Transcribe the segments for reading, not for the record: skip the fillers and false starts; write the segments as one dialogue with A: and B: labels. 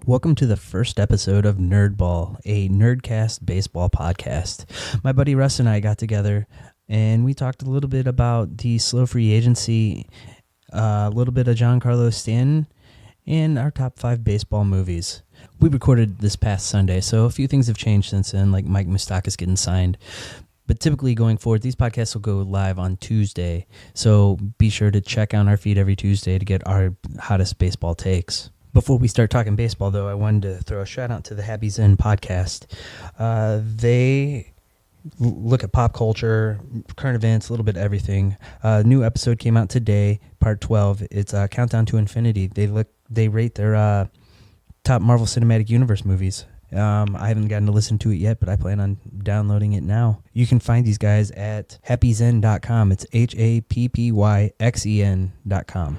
A: Welcome to the first episode of Nyrdball, a Nyrdcast baseball podcast. My buddy Russ and I got together and we talked a little bit about the slow free agency, a little bit of Giancarlo Stanton, and our top 5 baseball movies. We recorded this past Sunday, so a few things have changed since then, like Mike Moustakas getting signed. But typically going forward, these podcasts will go live on Tuesday, so be sure to check on our feed every Tuesday to get our hottest baseball takes. Before we start talking baseball, though, I wanted to throw a shout out to the Happy Zen podcast. They look at pop culture, current events, a little bit of everything. New episode came out today, part 12. It's Countdown to Infinity. They rate their top Marvel Cinematic Universe movies. I haven't gotten to listen to it yet, but I plan on downloading it now. You can find these guys at happyzen.com. It's happyxen.com.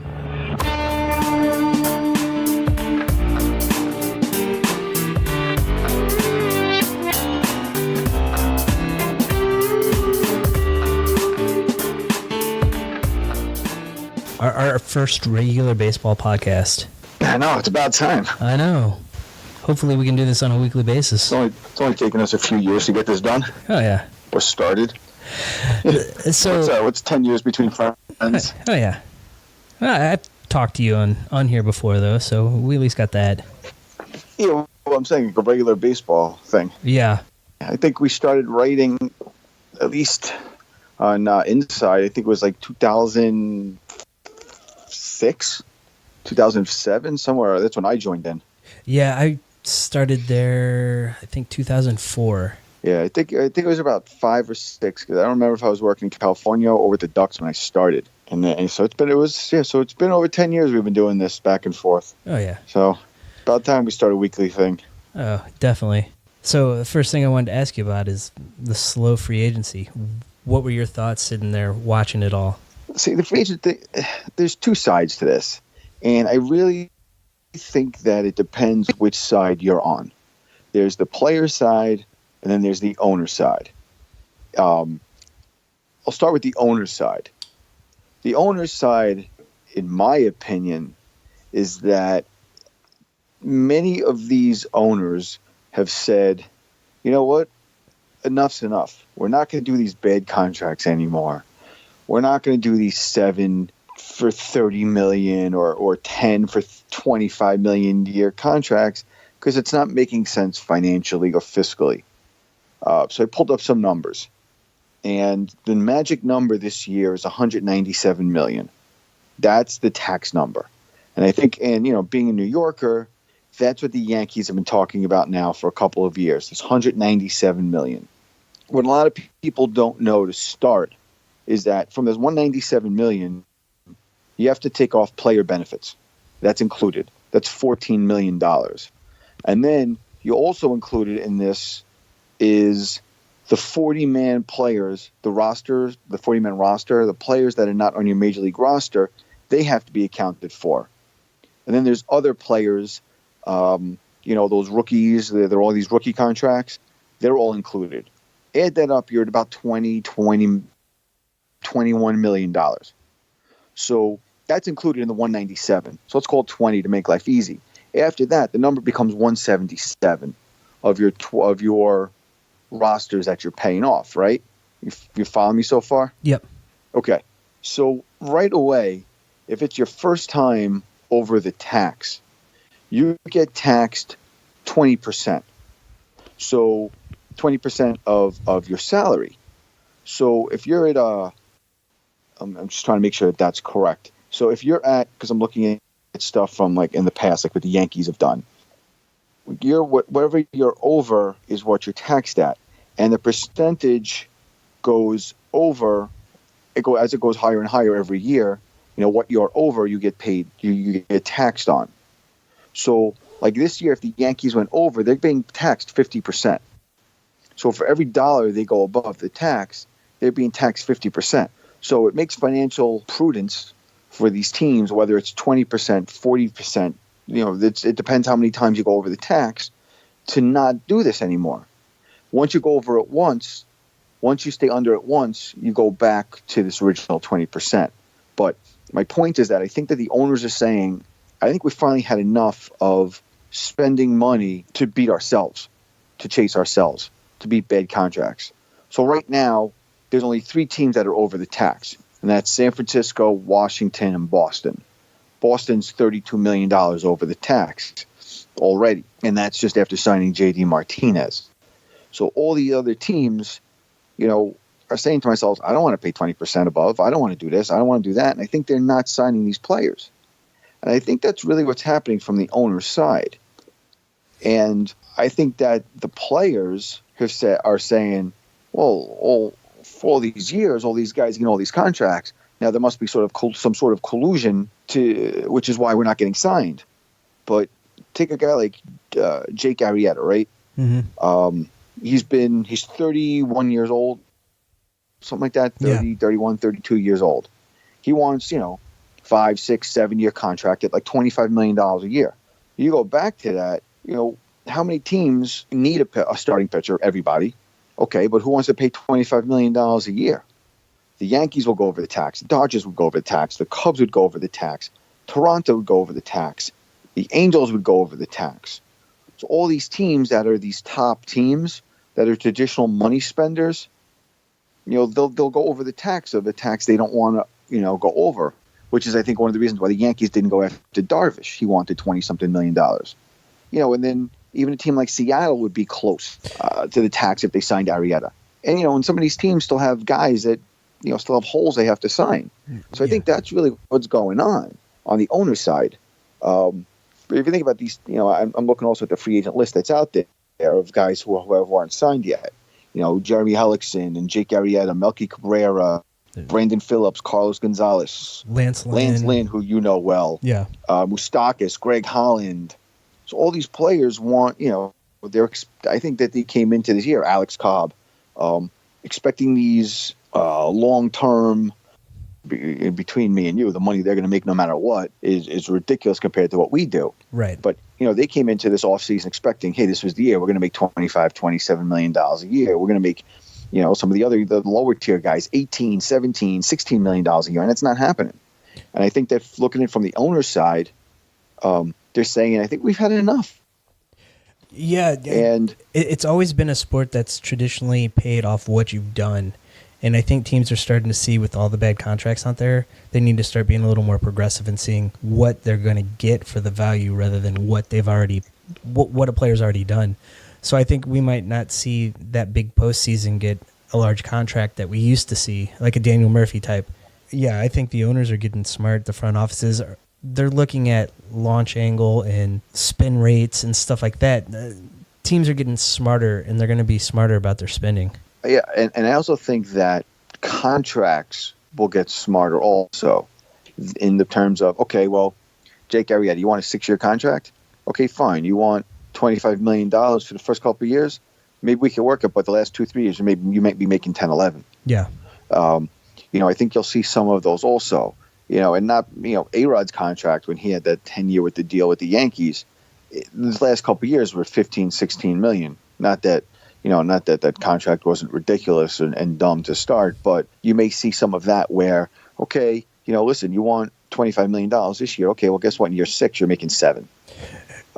A: Our first regular baseball podcast.
B: I know, it's about time.
A: I know. Hopefully we can do this on a weekly basis.
B: It's only taken us a few years to get this done.
A: Oh, yeah.
B: Or started.
A: So
B: what's 10 years between friends?
A: Oh, yeah. I've talked to you on here before, though, so we at least got that.
B: Yeah, well, I'm saying a regular baseball thing.
A: Yeah.
B: I think we started writing at least on Inside. I think it was like 2006, 2007, somewhere. That's when I joined in.
A: Yeah, I started there, I think 2004.
B: Yeah, I think it was about 5 or 6, because I don't remember if I was working in California or with the Ducks when I started. And so it's been over 10 years we've been doing this back and forth.
A: Oh, yeah.
B: So about time we start a weekly thing.
A: Oh, definitely. So the first thing I wanted to ask you about is the slow free agency. What were your thoughts sitting there watching it all?
B: See, the free agency, there's two sides to this. And I really think that it depends which side you're on. There's the player side, and then there's the owner side. I'll start with the owner side. The owner side, in my opinion, is that many of these owners have said, you know what, enough's enough. We're not going to do these bad contracts anymore. We're not going to do these 7 for $30 million or 10 for $25 million a year contracts because it's not making sense financially or fiscally. So I pulled up some numbers, and the magic number this year is $197 million. That's the tax number. And I think, being a New Yorker, that's what the Yankees have been talking about now for a couple of years. It's $197 million. What a lot of people don't know to start is that from this $197 million, you have to take off player benefits. That's included. That's $14 million. And then you also included in this is the 40-man players, the 40-man roster, the players that are not on your major league roster, they have to be accounted for. And then there's other players, those rookies, there are all these rookie contracts, they're all included. Add that up, you're at about $21 million. So that's included in the 197. So let's call it 20 to make life easy. After that, the number becomes 177 of your rosters that you're paying off, right? You follow me so far?
A: Yep.
B: Okay. So right away, if it's your first time over the tax, you get taxed 20%. So 20% of your salary. So if you're at I'm just trying to make sure that that's correct. So if you're because I'm looking at stuff from like in the past, like what the Yankees have done, whatever you're over is what you're taxed at, and the percentage goes over. As it goes higher and higher every year. What you're over, you get paid. You get taxed on. So like this year, if the Yankees went over, they're being taxed 50%. So for every dollar they go above the tax, they're being taxed 50%. So it makes financial prudence for these teams, whether it's 20%, 40%, it depends how many times you go over the tax, to not do this anymore. Once you go over it once you stay under it once, you go back to this original 20%. But my point is that I think that the owners are saying, I think we finally had enough of spending money to beat ourselves, to chase ourselves, to beat bad contracts. So right now, there's only 3 teams that are over the tax, and that's San Francisco, Washington, and Boston. Boston's $32 million over the tax already, and that's just after signing J.D. Martinez. So all the other teams, are saying to themselves, I don't want to pay 20% above. I don't want to do this. I don't want to do that. And I think they're not signing these players. And I think that's really what's happening from the owner's side. And I think that the players are saying, well, for all these years, all these guys getting all these contracts, now there must be some sort of collusion, which is why we're not getting signed. But take a guy like Jake Arrieta, right?
A: Mm-hmm.
B: He's 31 years old, something like that, 30, 31, 32 years old. He wants, 5, 6, 7 year contract at like $25 million a year. You go back to that, how many teams need a starting pitcher? Everybody. Okay, but who wants to pay $25 million a year? The Yankees will go over the tax. The Dodgers would go over the tax. The Cubs would go over the tax. Toronto would go over the tax. The Angels would go over the tax. So all these teams that are these top teams that are traditional money spenders, they'll go over the tax of the tax they don't want to, go over, which is, I think, one of the reasons why the Yankees didn't go after Darvish. He wanted $20-something million. And then even a team like Seattle would be close to the tax if they signed Arrieta. And, and some of these teams still have guys that, still have holes they have to sign. So I think that's really what's going on the owner's side. But if you think about these, I'm looking also at the free agent list that's out there of guys who aren't signed yet. Jeremy Hellickson and Jake Arrieta, Melky Cabrera, Brandon Phillips, Carlos Gonzalez,
A: Lance
B: Lynn, who you know well.
A: Yeah.
B: Moustakas, Greg Holland. So all these players want, I think that they came into this year, Alex Cobb, expecting these long-term, between me and you, the money they're going to make no matter what is ridiculous compared to what we do.
A: Right.
B: But, they came into this offseason expecting, hey, this was the year. We're going to make $25, $27 million a year. We're going to make, some of the lower tier guys, $18, $17, $16 million a year, and it's not happening. And I think that looking at it from the owner's side, they're saying, I think we've had enough.
A: Yeah. And it's always been a sport that's traditionally paid off what you've done. And I think teams are starting to see, with all the bad contracts out there, they need to start being a little more progressive and seeing what they're going to get for the value rather than what a player's already done. So I think we might not see that big postseason get a large contract that we used to see, like a Daniel Murphy type. Yeah, I think the owners are getting smart. The front offices they're looking at launch angle and spin rates and stuff like that. Teams are getting smarter, and they're going to be smarter about their spending.
B: Yeah, and I also think that contracts will get smarter also in the terms of, okay, well, Jake Arrieta, you want a 6-year contract? Okay, fine. You want $25 million for the first couple of years? Maybe we can work it, but the last 2-3 years, you might be making 10, 11.
A: Yeah.
B: I think you'll see some of those also. And not, A-Rod's contract when he had that 10-year with the deal with the Yankees, the last couple of years were 15, 16 million. Not that that contract wasn't ridiculous and dumb to start, but you may see some of that where, okay, listen, you want $25 million this year. Okay, well, guess what? In year 6, you're making 7.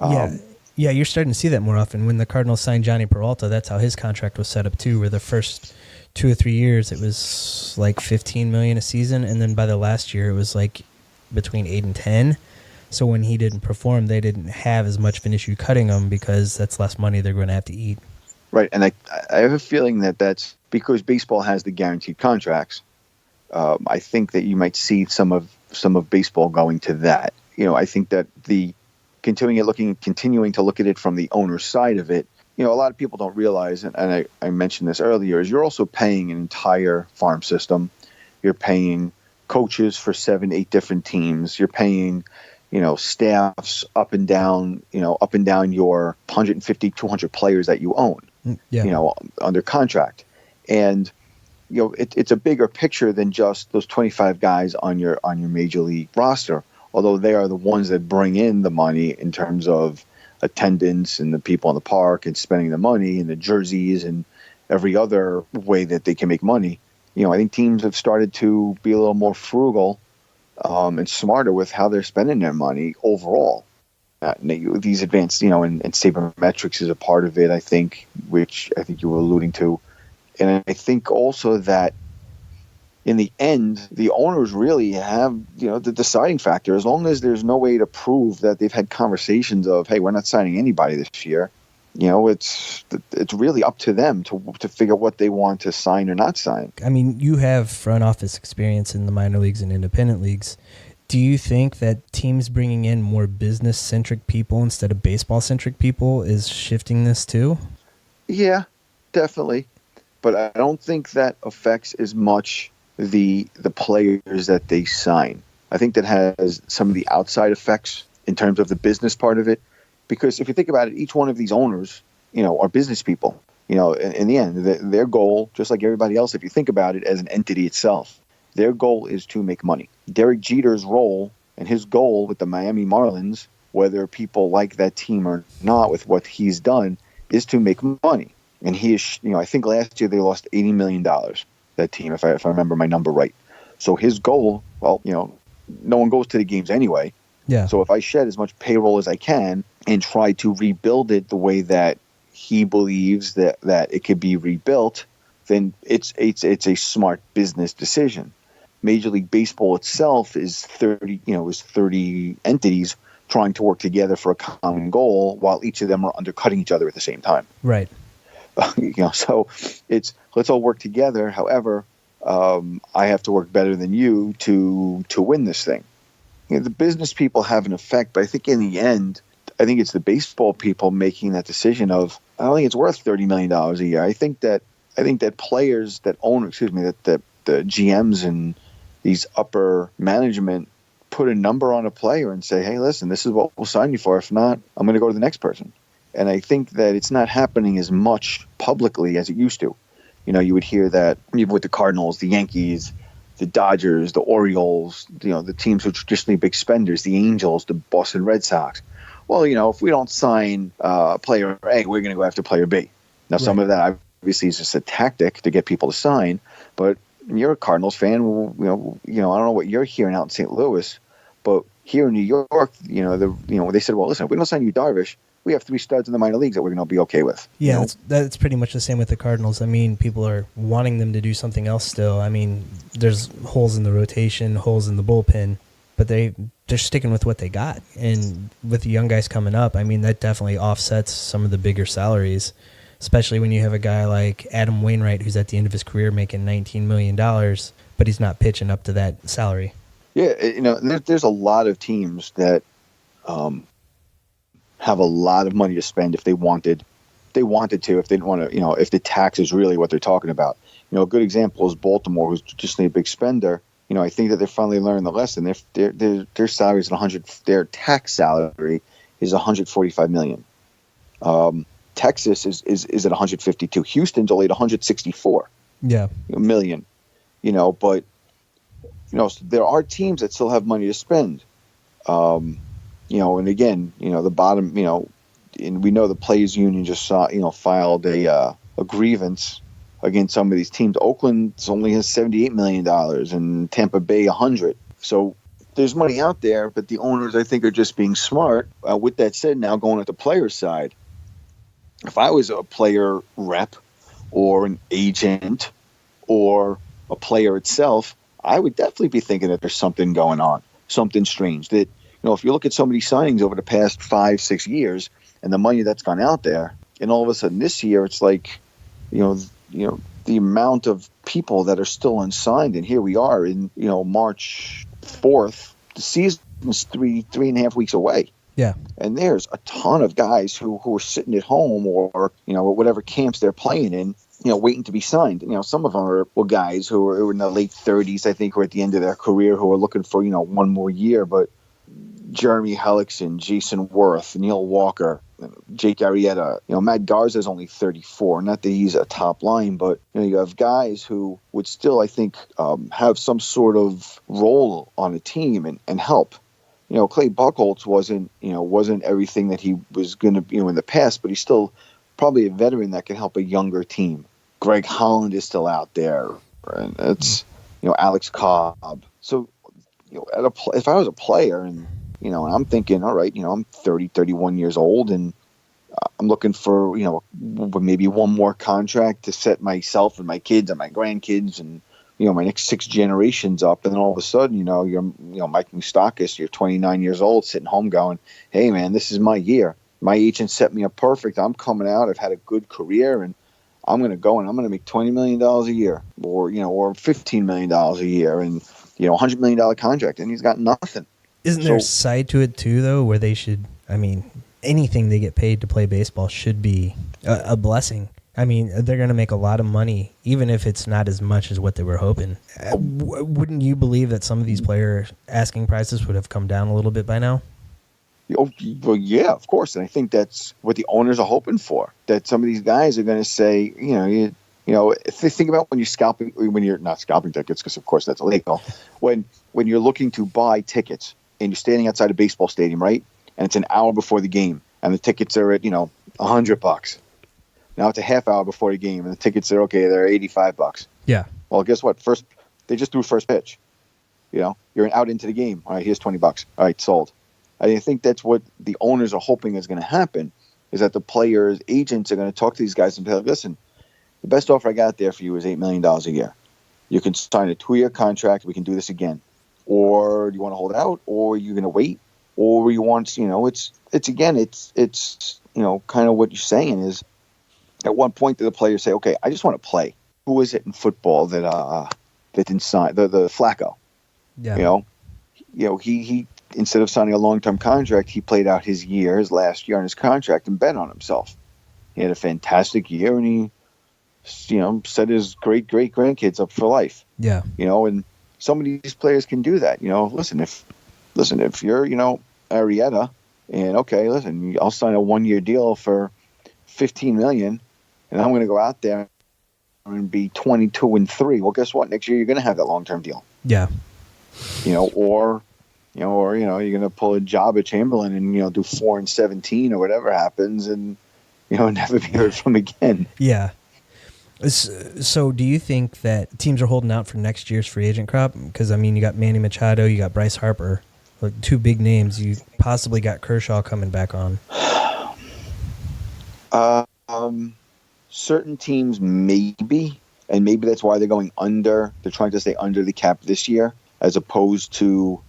A: Yeah, you're starting to see that more often. When the Cardinals signed Johnny Peralta, that's how his contract was set up too, where the first 2 or 3 years it was like $15 million a season, and then by the last year it was like between 8 and 10. So when he didn't perform, they didn't have as much of an issue cutting him because that's less money they're going to have to eat.
B: Right, and I have a feeling that that's because baseball has the guaranteed contracts. I think that you might see some of baseball going to that. I think that the continuing to look at it from the owner's side of it. A lot of people don't realize, and I mentioned this earlier, is you're also paying an entire farm system. You're paying coaches for 7, 8 different teams. You're paying staffs up and down your 150, 200 players that you own.
A: Yeah.
B: Under contract. And, it's a bigger picture than just those 25 guys on your major league roster, although they are the ones that bring in the money in terms of attendance and the people in the park and spending the money and the jerseys and every other way that they can make money. I think teams have started to be a little more frugal and smarter with how they're spending their money overall. these advanced, and sabermetrics is a part of it, I think, which I think you were alluding to. And I think also that in the end, the owners really have, the deciding factor. As long as there's no way to prove that they've had conversations of, hey, we're not signing anybody this year, it's really up to them to figure out what they want to sign or not sign.
A: I mean, you have front office experience in the minor leagues and independent leagues. Do you think that teams bringing in more business-centric people instead of baseball-centric people is shifting this too?
B: Yeah, definitely. But I don't think that affects as much the players that they sign. I think that has some of the outside effects in terms of the business part of it. Because if you think about it, each one of these owners, are business people. In the end, their goal, just like everybody else, if you think about it as an entity itself, their goal is to make money. Derek Jeter's role and his goal with the Miami Marlins, whether people like that team or not with what he's done, is to make money. And he is, I think last year they lost $80 million, that team, if I remember my number right. So his goal, well, no one goes to the games anyway.
A: Yeah.
B: So if I shed as much payroll as I can and try to rebuild it the way that he believes that it could be rebuilt, then it's a smart business decision. Major League Baseball itself is 30 entities trying to work together for a common goal, while each of them are undercutting each other at the same time.
A: Right.
B: So it's let's all work together. However, I have to work better than you to win this thing. The business people have an effect, but I think in the end, I think it's the baseball people making that decision of, I don't think it's worth $30 million a year. I think that players that the GMs and these upper management put a number on a player and say, hey, listen, this is what we'll sign you for. If not, I'm going to go to the next person. And I think that it's not happening as much publicly as it used to. You would hear that even with the Cardinals, the Yankees, the Dodgers, the Orioles, the teams who are traditionally big spenders, the Angels, the Boston Red Sox. Well, if we don't sign player A, we're going to go after player B. Now, Some of that obviously is just a tactic to get people to sign, but you're a Cardinals fan. I don't know what you're hearing out in St. Louis, but here in New York, they said, well, listen, if we don't sign you Darvish, we have 3 studs in the minor leagues that we're going to be okay with.
A: Yeah, that's pretty much the same with the Cardinals. I mean, people are wanting them to do something else still. I mean, there's holes in the rotation, holes in the bullpen, but they're sticking with what they got. And with the young guys coming up, I mean, that definitely offsets some of the bigger salaries, especially when you have a guy like Adam Wainwright, who's at the end of his career making $19 million, but he's not pitching up to that salary.
B: Yeah, there's a lot of teams that have a lot of money to spend if they wanted to, if they didn't want to, if the tax is really what they're talking about. A good example is Baltimore, who's just a big spender. I think that they're finally learning the lesson. Their salary is their tax salary is $145 million. Texas is at 152. Houston's only at 164 million. But so there are teams that still have money to spend. And again, the bottom, and we know the Players Union just filed a grievance against some of these teams. Oakland only has $78 million and Tampa Bay $100. So there's money out there, but the owners, I think, are just being smart. With that said, now going at the player's side, if I was a player rep or an agent or a player itself, I would definitely be thinking that there's something going on, something strange. That, if you look at so many signings over the past 5-6 years and the money that's gone out there, and all of a sudden this year it's like, the amount of people that are still unsigned, and here we are in, March 4th, the season's 3.5 weeks away.
A: Yeah.
B: And there's a ton of guys who are sitting at home or whatever camps they're playing in, waiting to be signed. Some of them are guys who are in the late 30s, I think, or at the end of their career, who are looking for, one more year. But Jeremy Hellickson, Jason Worth, Neil Walker, Jake Arrieta, Matt Garza's only 34. Not that he's a top line, but you have guys who would still, I think, have some sort of role on a team and help. Clay Buchholz wasn't everything that he was going to be in the past, but he's still probably a veteran that can help a younger team. Greg Holland is still out there, and it's Alex Cobb. So if I was a player and And I'm thinking, all right, I'm 30, 31 years old, and I'm looking for, maybe one more contract to set myself and my kids and my grandkids and, my next 6 generations up. And then all of a sudden, you're, Mike Moustakis, you're 29 years old, sitting home going, hey, man, this is my year. My agent set me up perfect. I'm coming out. I've had a good career, and I'm going to go and I'm going to make $20 million a year or $15 million a year and, $100 million contract. And he's got nothing.
A: Isn't there a side to it, too, though, where they should, anything they get paid to play baseball should be a blessing. They're going to make a lot of money, even if it's not as much as what they were hoping. Wouldn't you believe that some of these player asking prices would have come down a little bit by now?
B: Oh, well, yeah, of course. And I think that's what the owners are hoping for, that some of these guys are going to say, if they think about when you're not scalping tickets, because of course that's illegal, when you're looking to buy tickets and you're standing outside a baseball stadium, right? And it's an hour before the game and the tickets are at, $100. Now it's a half hour before the game, and the tickets are they're $85.
A: Yeah.
B: Well, guess what? First, they just threw first pitch. You're out into the game. All right, here's $20. All right, sold. I think that's what the owners are hoping is going to happen, is that the players' agents are going to talk to these guys and be like, listen, the best offer I got there for you is $8 million a year. You can sign a 2-year contract. We can do this again. Or do you want to hold out, or are you going to wait? Or you want, it's kind of what you're saying is, at one point, do the players say, okay, I just want to play? Who is it in football that didn't sign? The Flacco.
A: Yeah.
B: He instead of signing a long-term contract, he played out his last year on his contract and bet on himself. He had a fantastic year, and he, set his great-great-grandkids up for life.
A: Yeah.
B: And some of these players can do that. Listen, if you're, Arrieta, and I'll sign a 1-year deal for $15 million, and I'm going to go out there and be 22-3. Well, guess what? Next year you're going to have that long-term deal.
A: Yeah.
B: Or you're going to pull a job at Chamberlain and do 4-17 or whatever happens, and never be heard from again.
A: Yeah. So do you think that teams are holding out for next year's free agent crop? Because you got Manny Machado, you got Bryce Harper, like 2 big names. You possibly got Kershaw coming back on.
B: Certain teams maybe, and maybe that's why they're going under. They're trying to stay under the cap this year, as opposed to,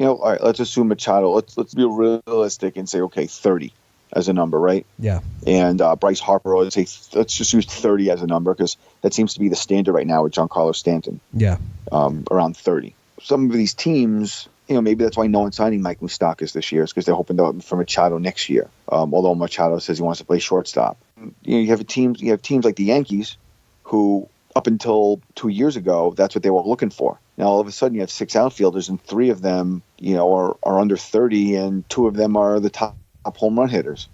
B: all right, let's assume Machado. Let's be realistic and say, okay, 30 as a number, right?
A: Yeah.
B: And Bryce Harper, let's just use 30 as a number, because that seems to be the standard right now with Giancarlo Stanton.
A: Yeah.
B: Around 30. Some of these teams, maybe that's why no one's signing Mike Moustakis this year, is because they're hoping for Machado next year. Although Machado says he wants to play shortstop. You have teams like the Yankees, who up until 2 years ago, that's what they were looking for. Now all of a sudden you have 6 outfielders, and 3 of them, are under 30, and 2 of them are the top home run hitters.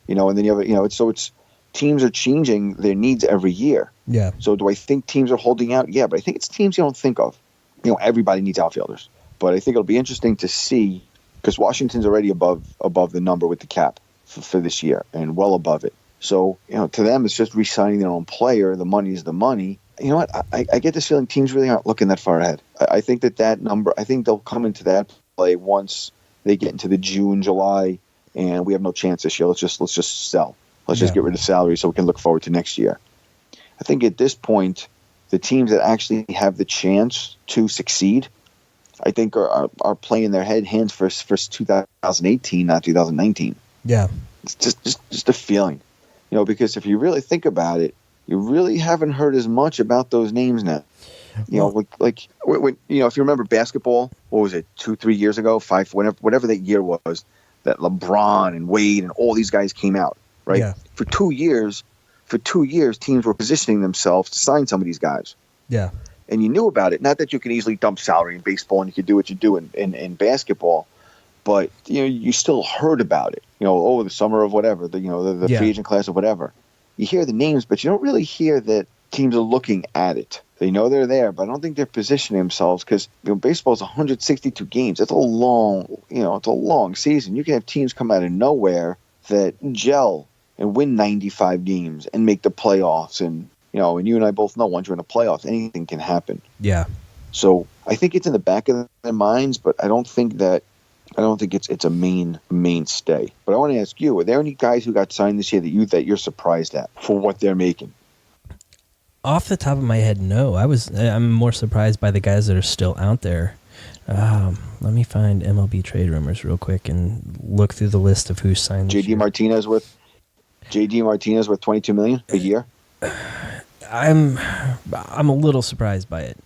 B: And then you have it's teams are changing their needs every year.
A: Yeah.
B: So do I think teams are holding out? Yeah, but I think it's teams you don't think of. Everybody needs outfielders. But I think it'll be interesting to see, because Washington's already above the number with the cap for this year, and well above it. So, to them, it's just re-signing their own player. The money is the money. You know what? I get this feeling teams really aren't looking that far ahead. I think that number, I think they'll come into that play once they get into the June, July, and we have no chance this year. Let's just sell. Let's just get rid of salary so we can look forward to next year. I think at this point, the teams that actually have the chance to succeed, I think are playing their hands for 2018, not 2019.
A: Yeah.
B: It's just a feeling. Because if you really think about it, you really haven't heard as much about those names now. Like when if you remember basketball, what was it, 2-3 years ago, 5, whatever that year was, that LeBron and Wade and all these guys came out, right?
A: Yeah.
B: For 2 years, teams were positioning themselves to sign some of these guys.
A: Yeah.
B: And you knew about it. Not that you can easily dump salary in baseball and you can do what you do in basketball, but you still heard about it. Over the summer of whatever, the free agent class of whatever. You hear the names, but you don't really hear that teams are looking at it. They know they're there, but I don't think they're positioning themselves, because baseball is 162 games. It's a long season. You can have teams come out of nowhere that gel and win 95 games and make the playoffs. And and you and I both know, once you're in the playoffs, anything can happen.
A: Yeah.
B: So I think it's in the back of their minds, but I don't think that I don't think it's a mainstay. But I want to ask you: are there any guys who got signed this year that you're surprised at for what they're making?
A: Off the top of my head, no. I'm more surprised by the guys that are still out there. Let me find MLB trade rumors real quick and look through the list of who's signed.
B: JD Martinez worth $22 million a year.
A: I'm a little surprised by it,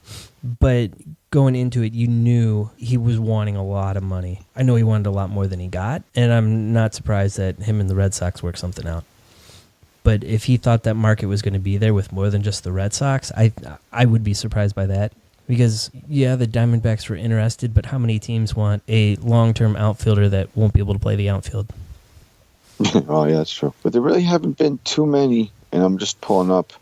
A: but going into it, you knew he was wanting a lot of money. I know he wanted a lot more than he got, and I'm not surprised that him and the Red Sox worked something out. But if he thought that market was going to be there with more than just the Red Sox, I would be surprised by that. Because, yeah, the Diamondbacks were interested, but how many teams want a long-term outfielder that won't be able to play the outfield?
B: Oh, yeah, that's true. But there really haven't been too many, and I'm just pulling up,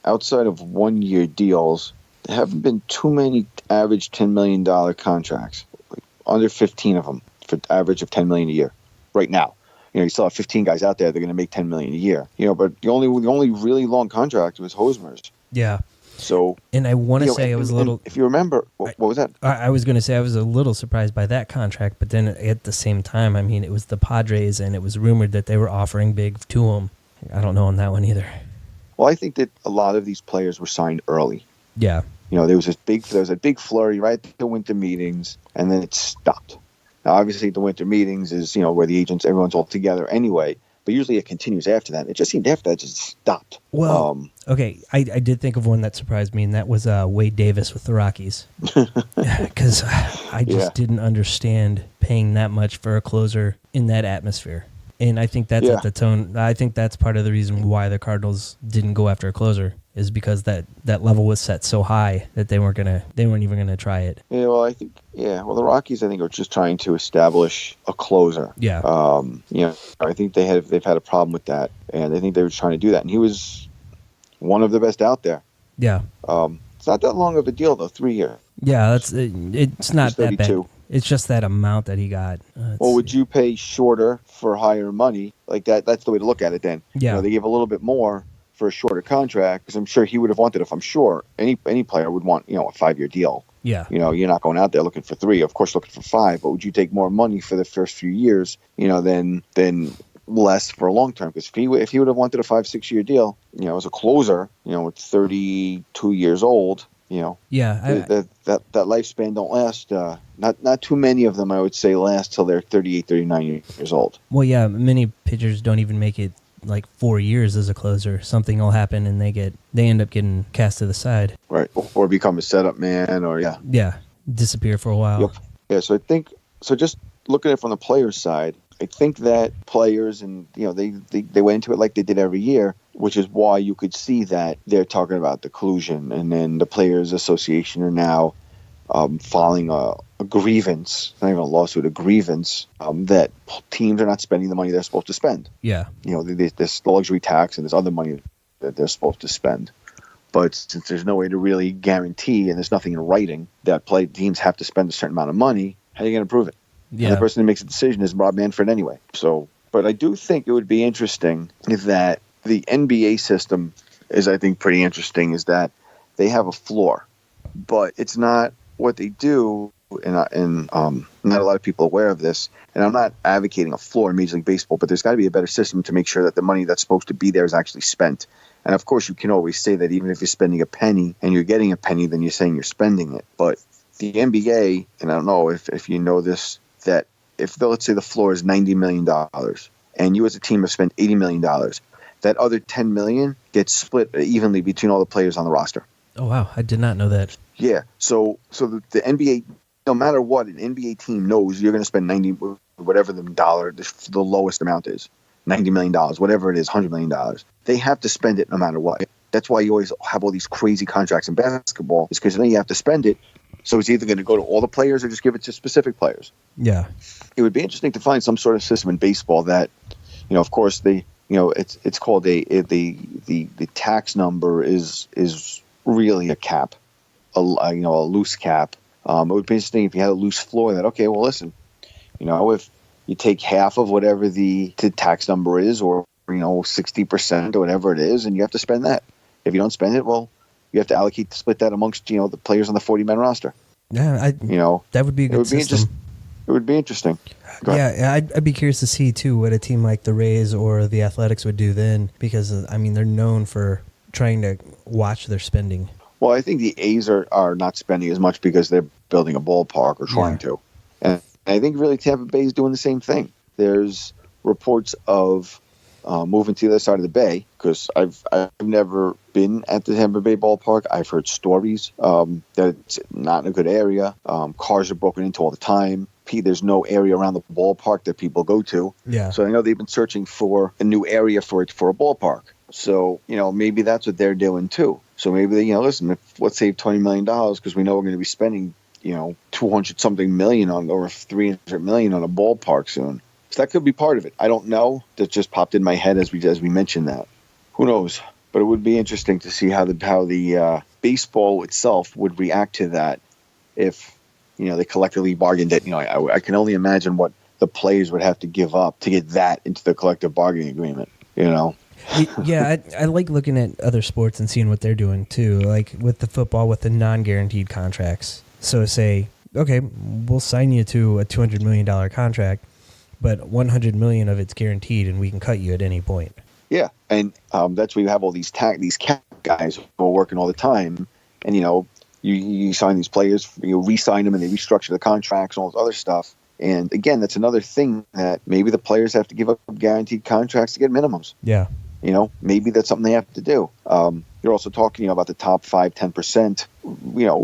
B: outside of one-year deals, there haven't been too many average $10 million contracts. Like under 15 of them for average of $10 million a year right now. You still have 15 guys out there that are going to make $10 million a year. But the only really long contract was Hosmer's.
A: Yeah.
B: So,
A: and I want to say I was a little.
B: If you remember, what was that?
A: I was going to say I was a little surprised by that contract, but then at the same time, I mean, it was the Padres, and it was rumored that they were offering big to him. I don't know on that one either.
B: Well, I think that a lot of these players were signed early.
A: Yeah.
B: There was a big flurry right at the winter meetings, and then it stopped. Now, obviously, the winter meetings is where the agents, everyone's all together anyway. But usually it continues after that. It just seemed after that just stopped.
A: Well, okay, I did think of one that surprised me, and that was Wade Davis with the Rockies. Because I just didn't understand paying that much for a closer in that atmosphere. And I think that's at the tone. I think that's part of the reason why the Cardinals didn't go after a closer, is because that level was set so high that they weren't even gonna try it.
B: Yeah, well, the Rockies, I think, are just trying to establish a closer.
A: Yeah.
B: I think they've had a problem with that, and I think they were trying to do that, and he was one of the best out there.
A: Yeah.
B: It's not that long of a deal though, 3 years.
A: Yeah, it's not that bad. It's just that amount that he got.
B: Would you pay shorter for higher money? Like that? That's the way to look at it. Then,
A: yeah,
B: they gave a little bit more for a shorter contract, because I'm sure he would have wanted. If I'm sure any player would want, a 5-year deal.
A: Yeah.
B: You're not going out there looking for 3. Of course, looking for 5. But would you take more money for the first few years? Than less for a long term? Because if he would have wanted a 5-6 year deal, as a closer, at 32 years old.
A: Yeah,
B: that lifespan don't last. Not too many of them, I would say, last till they're 38, 39 years old.
A: Well, yeah, many pitchers don't even make it like 4 years as a closer. Something will happen and they end up getting cast to the side.
B: Right, or become a setup man, or
A: disappear for a while.
B: Yep. Yeah, so I think just looking at it from the players' side, I think that players and they went into it like they did every year, which is why you could see that they're talking about the collusion, and then the Players Association are now filing a grievance, not even a lawsuit, a grievance, that teams are not spending the money they're supposed to spend.
A: Yeah.
B: There's the luxury tax and there's other money that they're supposed to spend. But since there's no way to really guarantee, and there's nothing in writing, that teams have to spend a certain amount of money, how are you going to prove it? Yeah. And the person who makes the decision is Rob Manfred anyway. So, but I do think it would be interesting that the NBA system is, I think, pretty interesting, is that they have a floor, but it's not what they do. And not a lot of people are aware of this. And I'm not advocating a floor in Major League Baseball, but there's got to be a better system to make sure that the money that's supposed to be there is actually spent. And of course, you can always say that even if you're spending a penny and you're getting a penny, then you're saying you're spending it. But the NBA, and I don't know if you know this, that let's say the floor is $90 million and you as a team have spent $80 million, that other $10 million gets split evenly between all the players on the roster.
A: Oh, wow. I did not know that.
B: Yeah. So the NBA, no matter what, an NBA team knows you're going to spend whatever the lowest amount is, $90 million, whatever it is, $100 million. They have to spend it no matter what. That's why you always have all these crazy contracts in basketball, is because then you have to spend it. So it's either going to go to all the players or just give it to specific players.
A: Yeah.
B: It would be interesting to find some sort of system in baseball that, of course, it's called the tax number is really a cap, a loose cap. It would be interesting if you had a loose floor that, okay, well, listen, if you take half of whatever the tax number is, or 60% or whatever it is, and you have to spend that. If you don't spend it, well, you have to split that amongst the players on the 40-man roster.
A: Yeah, that would be a good system.
B: It would be interesting. Go ahead.
A: Yeah, I'd be curious to see, too, what a team like the Rays or the Athletics would do then, because, I mean, they're known for trying to watch their spending.
B: Well, I think the A's are not spending as much because they're building a ballpark or trying to. And I think really Tampa Bay is doing the same thing. There's reports of moving to the other side of the bay, because I've never been at the Tampa Bay ballpark. I've heard stories that it's not in a good area. Cars are broken into all the time. There's no area around the ballpark that people go to.
A: Yeah.
B: So I know they've been searching for a new area for a ballpark. So, maybe that's what they're doing too. So maybe they, listen, let's save $20 million because we know we're going to be spending, 200 something million on, or 300 million on a ballpark soon. So that could be part of it. I don't know. That just popped in my head as we mentioned that. Who knows? But it would be interesting to see how the baseball itself would react to that if, they collectively bargained it. I can only imagine what the players would have to give up to get that into the collective bargaining agreement,
A: Yeah, I like looking at other sports and seeing what they're doing too, like with the football with the non-guaranteed contracts. So say, okay, we'll sign you to a $200 million contract, but $100 million of it's guaranteed, and we can cut you at any point.
B: Yeah, and that's where you have all these cap guys who are working all the time, and you sign these players, you re-sign them, and they restructure the contracts and all this other stuff. And again, that's another thing that maybe the players have to give up guaranteed contracts to get minimums.
A: Yeah.
B: Maybe that's something they have to do. You're also talking about the top 5-10%,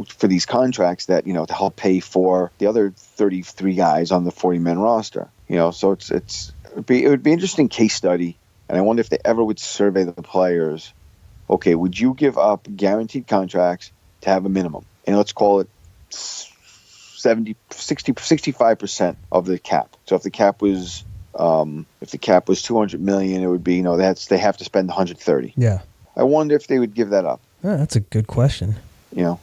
B: for these contracts that, to help pay for the other 33 guys on the 40-man roster. So it would be an interesting case study. And I wonder if they ever would survey the players. Okay, would you give up guaranteed contracts to have a minimum? And let's call it 65% of the cap. So if the cap was $200 million, it would be, they have to spend 130.
A: Yeah.
B: I wonder if they would give that up.
A: Oh, that's a good question.
B: I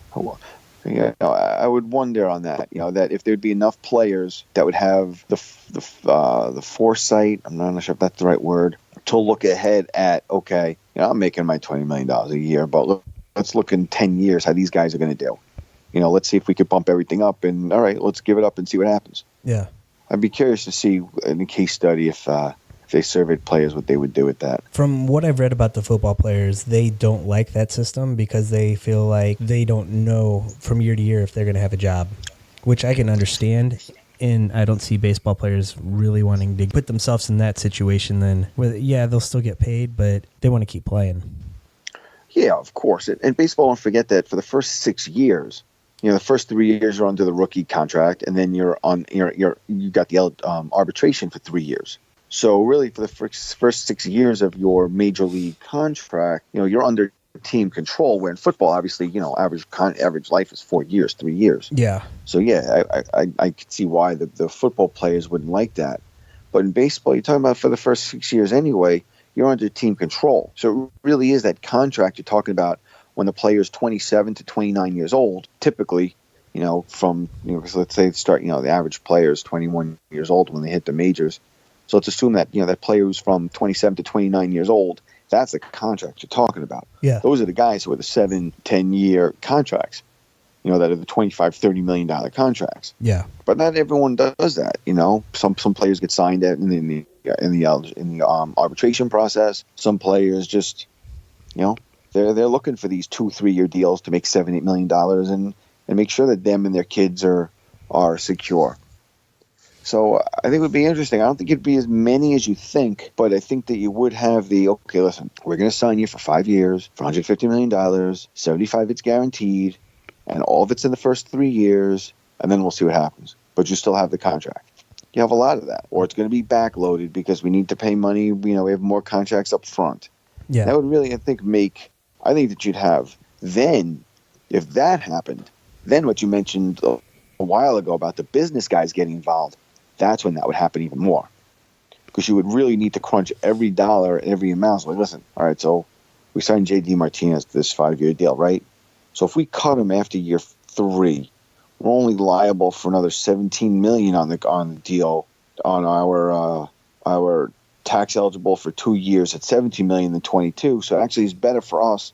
B: would wonder on that. That if there'd be enough players that would have the foresight. I'm not sure if that's the right word, to look ahead at. Okay, I'm making my $20 million a year, but let's look in 10 years how these guys are going to do. Let's see if we could bump everything up, and all right, let's give it up and see what happens.
A: Yeah.
B: I'd be curious to see in the case study if they surveyed players what they would do with that.
A: From what I've read about the football players, they don't like that system because they feel like they don't know from year to year if they're going to have a job, which I can understand. And I don't see baseball players really wanting to put themselves in that situation then. Yeah, they'll still get paid, but they want to keep playing.
B: Yeah, of course. And baseball, don't forget that for the first 6 years, the first 3 years are under the rookie contract, and then you got the arbitration for 3 years. So really, for the first 6 years of your major league contract, you're under team control. Where in football, obviously, average life is 4 years, 3 years.
A: Yeah.
B: So yeah, I could see why the football players wouldn't like that. But in baseball, you're talking about for the first 6 years anyway, you're under team control. So it really is that contract you're talking about. When the player is 27 to 29 years old, typically, because let's say the average player is 21 years old when they hit the majors. So let's assume that, that player who's from 27 to 29 years old, that's the contract you're talking about. Yeah. Those are the guys who are the 7-10 year contracts, that are the $25-30 million contracts.
A: Yeah.
B: But not everyone does that. Some players get signed in the arbitration process. Some players just, They're looking for these 2-3 year deals to make $7-8 million and make sure that them and their kids are secure. So I think it would be interesting. I don't think it'd be as many as you think, but I think that you would have okay, listen, we're going to sign you for 5 years for $150 million, 75 it's guaranteed, and all of it's in the first 3 years, and then we'll see what happens. But you still have the contract. You have a lot of that, or it's going to be backloaded because we need to pay money. We have more contracts up front. Yeah, that would really, I think that you'd have then, if that happened, then what you mentioned a while ago about the business guys getting involved, that's when that would happen even more. Because you would really need to crunch every dollar, every amount. So listen, all right, so we signed J.D. Martinez to this 5-year deal, right? So if we cut him after year 3, we're only liable for another $17 million on the deal on our tax eligible for 2 years at $17 million than 22. So actually, it's better for us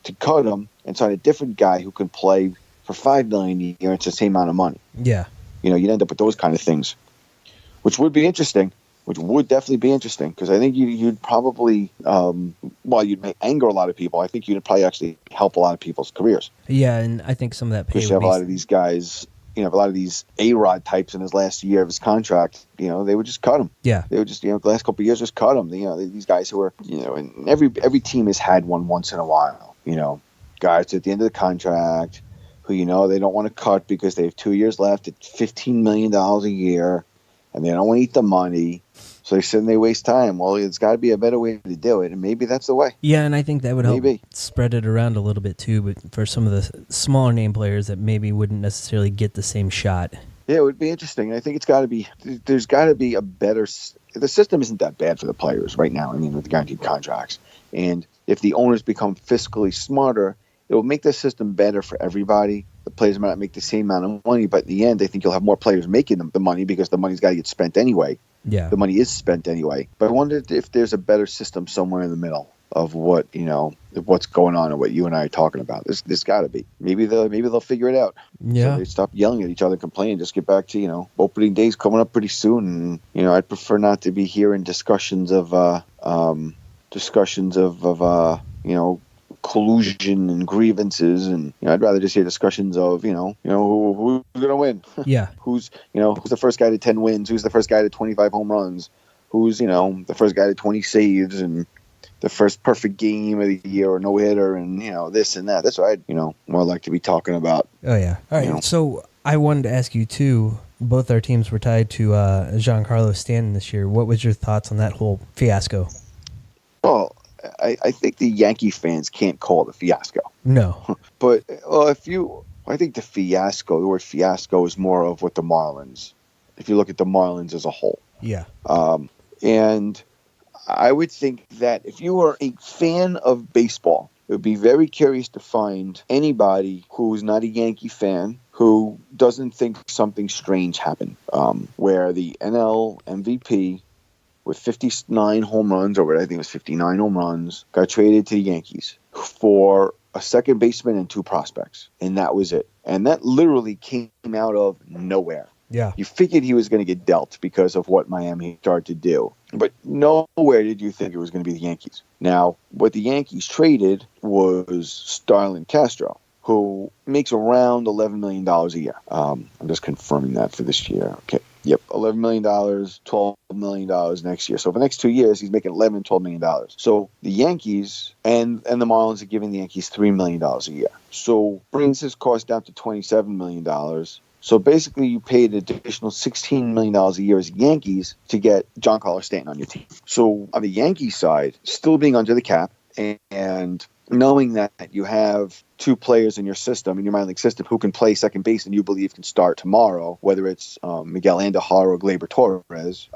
B: to cut him and sign a different guy who can play for $5 million a year. It's the same amount of money.
A: Yeah.
B: you'd end up with those kind of things, which would be interesting. Which would definitely be interesting, because I think you'd probably, while you'd may anger a lot of people, I think you'd probably actually help a lot of people's careers.
A: Yeah, and I think some of that pay
B: Because you have a lot of these guys, a lot of these A-Rod types in his last year of his contract, they would just cut him.
A: Yeah.
B: They would just, the last couple of years, just cut him. These guys who are, and every team has had one once in a while, guys at the end of the contract who, they don't want to cut because they have 2 years left at $15 million a year, and they don't want to eat the money. So they sit and they waste time. Well, it's got to be a better way to do it, and maybe that's the way.
A: Yeah, and I think that would help spread it around a little bit too, but for some of the smaller name players that maybe wouldn't necessarily get the same shot.
B: Yeah, it would be interesting. I think there's got to be a better. The system isn't that bad for the players right now. I mean, with the guaranteed contracts, and if the owners become fiscally smarter, it will make the system better for everybody. The players might not make the same amount of money, but in the end, I think you'll have more players making the money because the money's got to get spent anyway.
A: Yeah,
B: the money is spent anyway. But I wondered if there's a better system somewhere in the middle of what what's going on and what you and I are talking about. There's got to be. Maybe they'll figure it out.
A: Yeah.
B: So they stop yelling at each other, complaining. Just get back to opening days coming up pretty soon. And I'd prefer not to be hearing discussions of collusion and grievances, and I'd rather just hear discussions of who's gonna win.
A: Yeah.
B: who's the first guy to 10 wins, who's the first guy to 25 home runs, who's the first guy to 20 saves, and the first perfect game of the year or no hitter, and this and that. That's what I'd more like to be talking about.
A: Oh yeah. All right. So I wanted to ask you too. Both our teams were tied to Giancarlo Stanton this year. What was your thoughts on that whole fiasco?
B: Well, I think the Yankee fans can't call it a fiasco.
A: No.
B: But I think the word fiasco is more of what the Marlins, if you look at the Marlins as a whole.
A: Yeah.
B: And I would think that if you are a fan of baseball, it would be very curious to find anybody who's not a Yankee fan who doesn't think something strange happened, where the NL MVP with 59 home runs, or I think it was 59 home runs, got traded to the Yankees for a second baseman and 2 prospects. And that was it. And that literally came out of nowhere.
A: Yeah.
B: You figured he was going to get dealt because of what Miami started to do. But nowhere did you think it was going to be the Yankees. Now, what the Yankees traded was Starlin Castro, who makes around $11 million a year. I'm just confirming that for this year. Okay. Yep, $11 million, $12 million next year. So for the next 2 years, he's making $11 and $12 million. So the Yankees and the Marlins are giving the Yankees $3 million a year. So brings his cost down to $27 million. So basically, you paid an additional $16 million a year as Yankees to get Giancarlo Stanton on your team. So on the Yankees side, still being under the cap and knowing that you have 2 players in your system, in your minor league system, who can play second base and you believe can start tomorrow, whether it's Miguel Andujar or Gleyber Torres,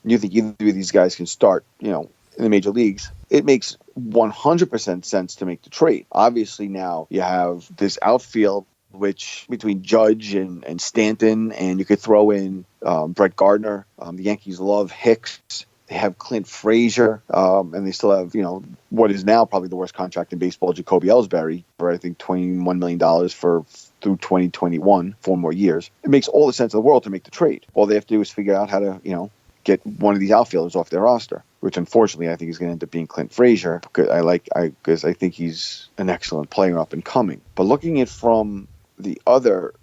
B: you think either of these guys can start, in the major leagues, it makes 100% sense to make the trade. Obviously, now you have this outfield, which between Judge and Stanton, and you could throw in Brett Gardner. The Yankees love Hicks. They have Clint Frazier, and they still have, what is now probably the worst contract in baseball, Jacoby Ellsbury, for I think $21 million through 2021, 4 more years. It makes all the sense in the world to make the trade. All they have to do is figure out how to, get one of these outfielders off their roster, which unfortunately I think is going to end up being Clint Frazier, because I think he's an excellent player up and coming. But looking at from the other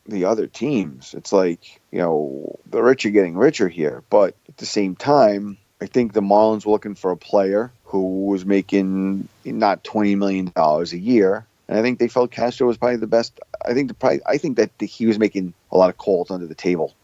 B: teams, it's like, the rich are getting richer here, but at the same time, I think the Marlins were looking for a player who was making not $20 million a year, and I think they felt Castro was probably the best. I think that he was making a lot of calls under the table.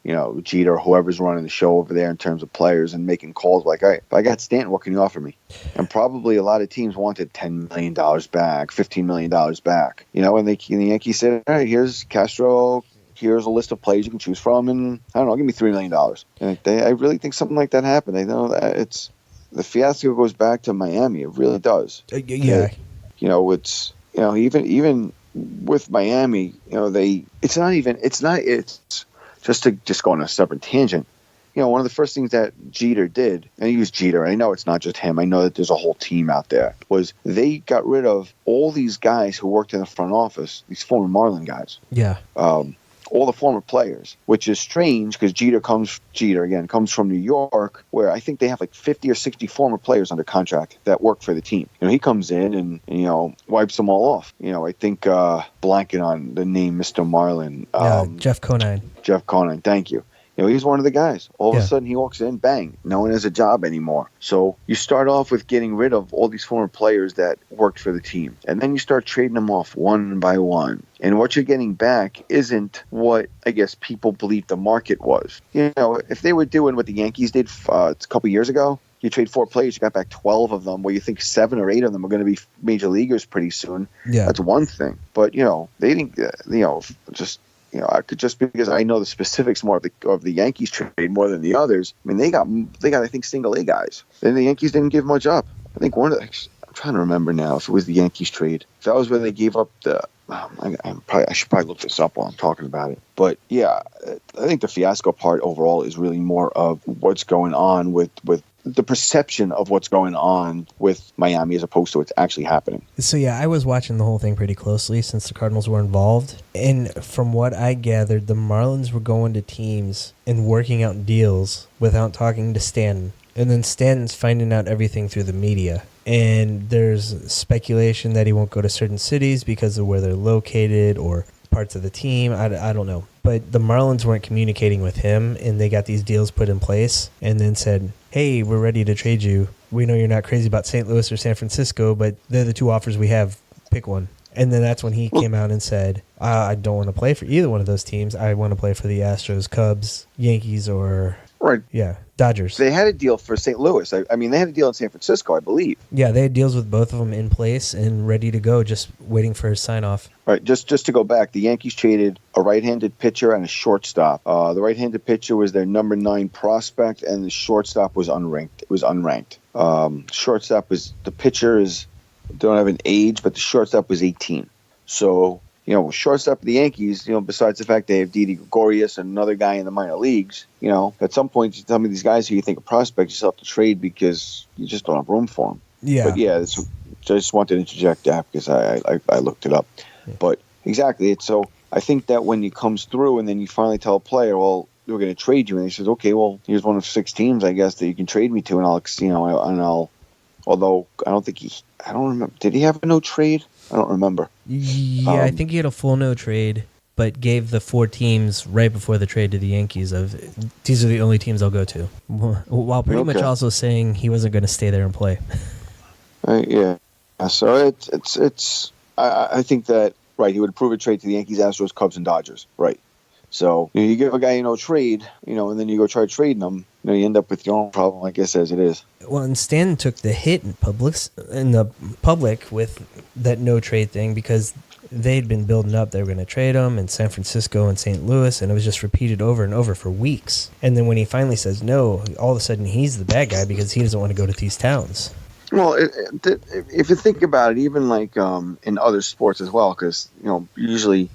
B: Jeter, whoever's running the show over there in terms of players, and making calls like, "All right, if I got Stanton, what can you offer me?" And probably a lot of teams wanted $10 million back, $15 million back. And the Yankees said, "All right, here's Castro. Here's a list of players you can choose from, and I don't know, give me $3 million." And I really think something like that happened. I know that the fiasco goes back to Miami. It really does.
A: Yeah.
B: It's even with Miami, it's just to go on a separate tangent. One of the first things that Jeter did, and he used Jeter, I know it's not just him, I know that there's a whole team out there, was they got rid of all these guys who worked in the front office, these former Marlin guys.
A: Yeah.
B: all the former players, which is strange because Jeter comes from New York, where I think they have like 50 or 60 former players under contract that work for the team. He comes in and wipes them all off. I think blanking on the name, Mr. Marlin.
A: Jeff Conine.
B: Jeff Conine, thank you. He's one of the guys. All of a sudden, he walks in, bang, no one has a job anymore. So you start off with getting rid of all these former players that worked for the team. And then you start trading them off one by one. And what you're getting back isn't what, I guess, people believe the market was. If they were doing what the Yankees did a couple years ago, you trade 4 players, you got back 12 of them, where you think 7 or 8 of them are going to be major leaguers pretty soon.
A: Yeah.
B: That's one thing. But, they didn't, I could, just because I know the specifics more of the Yankees trade more than the others. I mean, they got I think single A guys. And the Yankees didn't give much up. I think I'm trying to remember now if it was the Yankees trade. If that was where they gave up the. I should probably look this up while I'm talking about it. But yeah, I think the fiasco part overall is really more of what's going on with the perception of what's going on with Miami as opposed to what's actually happening.
A: So yeah, I was watching the whole thing pretty closely since the Cardinals were involved. And from what I gathered, the Marlins were going to teams and working out deals without talking to Stanton. And then Stanton's finding out everything through the media. And there's speculation that he won't go to certain cities because of where they're located or parts of the team. I don't know. But the Marlins weren't communicating with him, and they got these deals put in place and then said, hey, we're ready to trade you. We know you're not crazy about St. Louis or San Francisco, but they're the 2 offers we have. Pick one. And then that's when he came out and said, I don't want to play for either one of those teams. I want to play for the Astros, Cubs, Yankees, or Dodgers.
B: They had a deal for St. Louis. I mean, they had a deal in San Francisco, I believe.
A: Yeah, they had deals with both of them in place and ready to go, just waiting for his sign-off.
B: Right, just to go back, the Yankees traded a right-handed pitcher and a shortstop. The right-handed pitcher was their number 9 prospect, and the shortstop was unranked. It was unranked. Shortstop was the pitcher don't have an age, but the shortstop was 18. So, shortstop of the Yankees, besides the fact they have Didi Gregorius and another guy in the minor leagues, at some point you tell me these guys who you think are prospects, you still have to trade because you just don't have room for them.
A: Yeah.
B: But yeah, I just wanted to interject that because I looked it up. Yeah. But exactly, so I think that when it comes through and then you finally tell a player, well, we're going to trade you, and he says, okay, well, here's one of 6 teams, I guess, that you can trade me to, and I'll, although I don't remember, did he have a no trade? I don't remember.
A: Yeah, I think he had a full no trade, but gave the 4 teams right before the trade to the Yankees of these are the only teams I'll go to, while pretty much also saying he wasn't going to stay there and play.
B: Yeah, so it's I think that he would approve a trade to the Yankees, Astros, Cubs, and Dodgers, right? So you give a guy trade, and then you go try trading him, you end up with your own problem, I guess, as it is.
A: Well, and Stanton took the hit in the public with that no trade thing because they'd been building up. They were going to trade him in San Francisco and St. Louis, and it was just repeated over and over for weeks. And then when he finally says no, all of a sudden he's the bad guy because he doesn't want to go to these towns.
B: Well, if you think about it, even like in other sports as well, because usually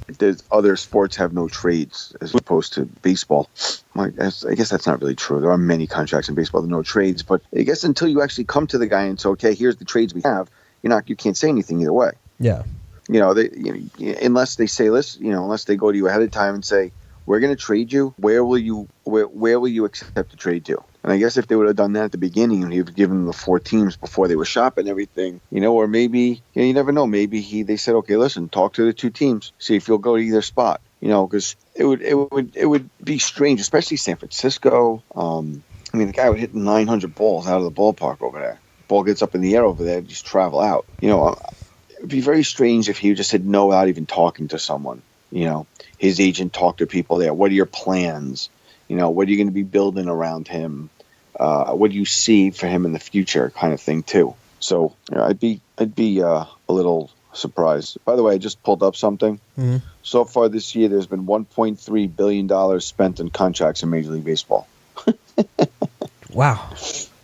B: other sports have no trades as opposed to baseball. I guess that's not really true. There are many contracts in baseball that no trades, but I guess until you actually come to the guy and say, okay, here's the trades we have, you can't say anything either way.
A: Yeah.
B: Unless they say this, unless they go to you ahead of time and say, we're going to trade you. Where will you accept the trade to? And I guess if they would have done that at the beginning and he'd given them the 4 teams before they were shopping everything, or maybe, you never know. Maybe they said, okay, listen, talk to the 2 teams, see if you'll go to either spot. Because it would be strange, especially San Francisco. The guy would hit 900 balls out of the ballpark over there. Ball gets up in the air over there, just travel out. It would be very strange if he just said no without even talking to someone. His agent talked to people there. What are your plans? What are you going to be building around him? What do you see for him in the future, kind of thing too. So I'd be a little surprised. By the way, I just pulled up something. Mm-hmm. So far this year, there's been $1.3 billion spent in contracts in Major League Baseball.
A: Wow.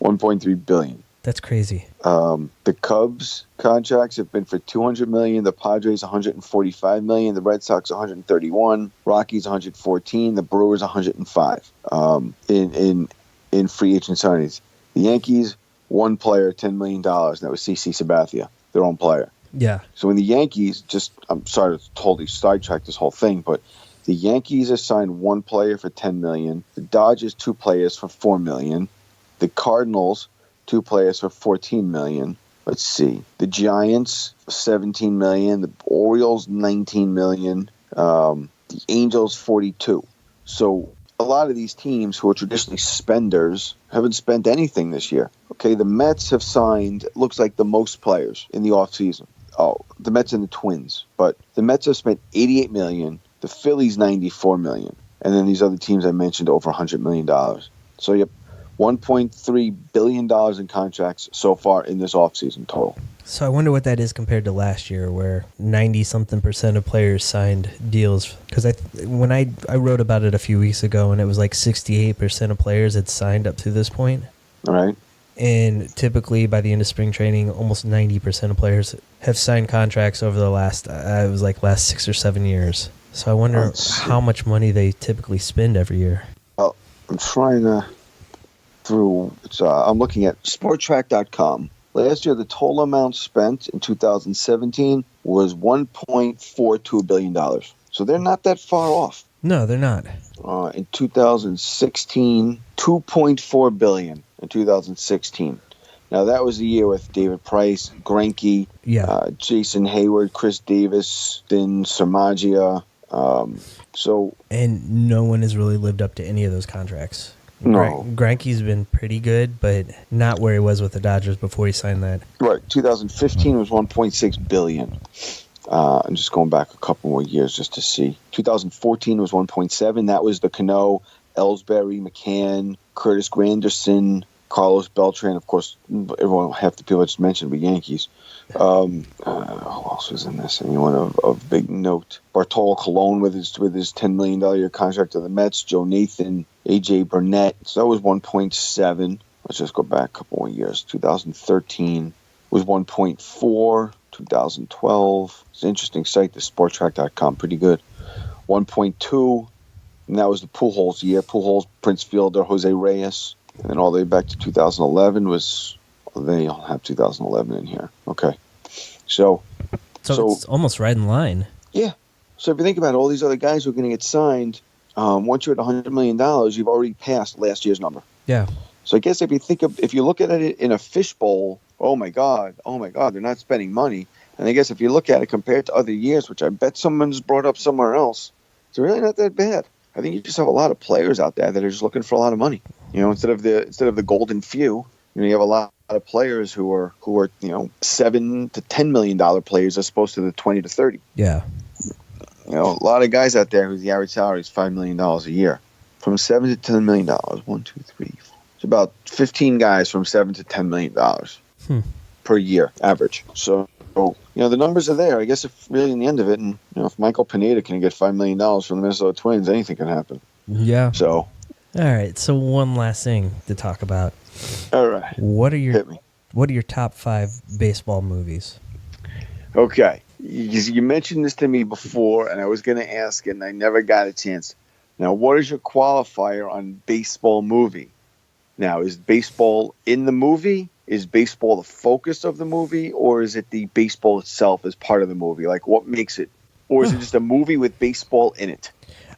B: $1.3 billion.
A: That's crazy.
B: The Cubs contracts have been for $200 million. The Padres $145 million. The Red Sox $131. Rockies $114. The Brewers $105. In free agent signings, the Yankees, 1 player, $10 million. And that was CC Sabathia, their own player.
A: Yeah.
B: So when the Yankees I'm sorry to totally sidetrack this whole thing, but The Yankees assigned one player for $10 million. The Dodgers, two players for $4 million. The Cardinals, two players for $14 million. Let's see. The Giants, $17 million. The Orioles, $19 million. The Angels, $42. So a lot of these teams who are traditionally spenders haven't spent anything this year. Okay, the Mets have signed, it looks like, the most players in the offseason. Oh, the Mets and the Twins. But the Mets have spent $88 million. The Phillies, $94 million. And then these other teams I mentioned, over $100 million. So, yep, $1.3 billion in contracts so far in this offseason total.
A: So I wonder what that is compared to last year, where 90-something% of players signed deals. Because when I wrote about it a few weeks ago, and it was like 68% of players had signed up to this point.
B: All right.
A: And typically by the end of spring training, almost 90% of players have signed contracts over the last 6 or 7 years. So I wonder how much money they typically spend every year.
B: Well, I'm trying to I'm looking at sporttrack.com. Last year, the total amount spent in 2017 was $1.42 billion. So they're not that far off.
A: No, they're not.
B: In 2016, $2.4 billion in 2016. Now, that was the year with David Price, Greinke, Jason Hayward, Chris Davis, then Samagia.
A: And no one has really lived up to any of those contracts.
B: No.
A: Greinke's been pretty good, but not where he was with the Dodgers before he signed that.
B: Right. 2015 was $1.6 billion. I'm just going back a couple more years just to see. 2014 was $1.7. That was the Cano, Ellsbury, McCann, Curtis Granderson, Carlos Beltran. Of course, half the people I just mentioned were Yankees. Who else was in this? Anyone of big note? Bartolo Colon with his $10 million year contract to the Mets. Joe Nathan, A.J. Burnett. So that was 1.7. Let's just go back a couple more years. 2013 was 1.4. 2012. It's an interesting site, the sporttrack.com. Pretty good. 1.2. And that was the Pujols year. Pujols, Prince Fielder, Jose Reyes. And then all the way back to 2011 was... They all have 2011 in here. Okay. So
A: it's almost right in line. Yeah.
B: So if you think about it, all these other guys who are going to get signed, once you're at $100 million, you've already passed last year's number.
A: Yeah.
B: So I guess if you look at it in a fishbowl, oh my God, they're not spending money. And I guess if you look at it compared to other years, which I bet someone's brought up somewhere else, it's really not that bad. I think you just have a lot of players out there that are just looking for a lot of money. Instead of the golden few, you have a lot of players who are $7 to $10 million players as opposed to the 20 to 30.
A: Yeah.
B: A lot of guys out there whose the average salary is $5 million a year. From $7 to $10 million. 1, 2, 3, 4. It's about 15 guys from $7 to $10 million per year average. So, the numbers are there. I guess if really in the end of it, and if Michael Pineda can get $5 million from the Minnesota Twins, anything can happen.
A: Yeah.
B: So.
A: All right. So one last thing to talk about.
B: All right.
A: What are
B: Hit me.
A: What are your top 5 baseball movies?
B: Okay. You mentioned this to me before, and I was going to ask it, and I never got a chance. Now, what is your qualifier on baseball movie? Now, is baseball in the movie? Is baseball the focus of the movie? Or is it the baseball itself as part of the movie? Like, what makes it? Or is it just a movie with baseball in it?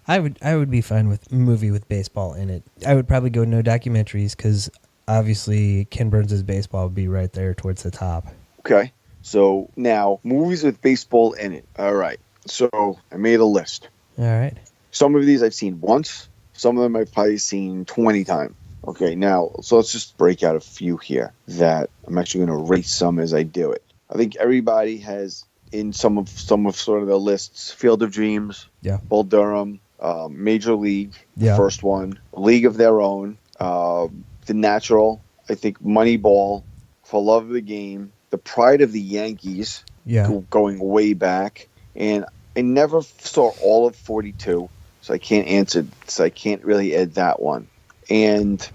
A: I would be fine with a movie with baseball in it. I would probably go no documentaries because obviously Ken Burns' baseball would be right there towards the top.
B: Okay. So now, movies with baseball in it. All right. So I made a list.
A: All right.
B: Some of these I've seen once. Some of them I've probably seen 20 times. Okay, now, so let's just break out a few here that I'm actually going to rate some as I do it. I think everybody has in some of sort of their lists, Field of Dreams, Bull Durham, Major League, the first one, League of Their Own, The Natural, I think Moneyball, For Love of the Game, The Pride of the Yankees, going way back, and I never saw all of 42, so I can't really add that one. And